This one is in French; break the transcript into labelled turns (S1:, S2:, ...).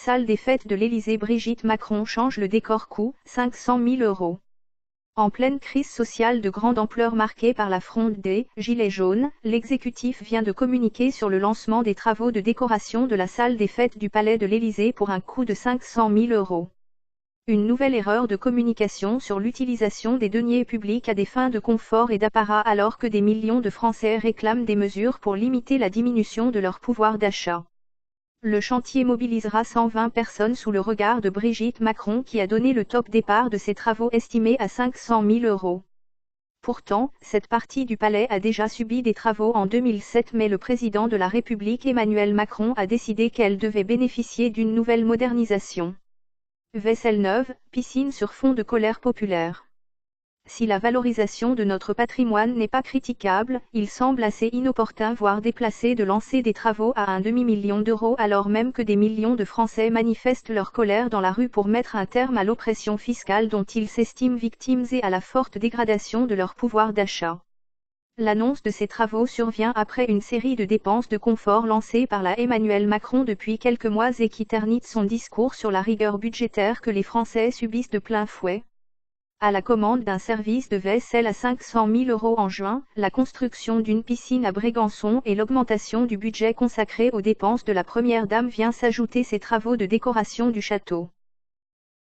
S1: Salle des fêtes de l'Élysée. Brigitte Macron change le décor. Coût 500 000 €. En pleine crise sociale de grande ampleur marquée par la fronde des « Gilets jaunes », l'exécutif vient de communiquer sur le lancement des travaux de décoration de la salle des fêtes du Palais de l'Élysée pour un coût de 500 000 €. Une nouvelle erreur de communication sur l'utilisation des deniers publics à des fins de confort et d'apparat alors que des millions de Français réclament des mesures pour limiter la diminution de leur pouvoir d'achat. Le chantier mobilisera 120 personnes sous le regard de Brigitte Macron qui a donné le top départ de ces travaux estimés à 500 000 €. Pourtant, cette partie du palais a déjà subi des travaux en 2007 mais le président de la République Emmanuel Macron a décidé qu'elle devait bénéficier d'une nouvelle modernisation. Vaisselle neuve, piscine sur fond de colère populaire. Si la valorisation de notre patrimoine n'est pas critiquable, il semble assez inopportun voire déplacé de lancer des travaux à un demi-million d'euros alors même que des millions de Français manifestent leur colère dans la rue pour mettre un terme à l'oppression fiscale dont ils s'estiment victimes et à la forte dégradation de leur pouvoir d'achat. L'annonce de ces travaux survient après une série de dépenses de confort lancées par la Emmanuel Macron depuis quelques mois et qui ternit son discours sur la rigueur budgétaire que les Français subissent de plein fouet. À la commande d'un service de vaisselle à 500 000 € en juin, la construction d'une piscine à Brégançon et l'augmentation du budget consacré aux dépenses de la première dame vient s'ajouter ces travaux de décoration du château.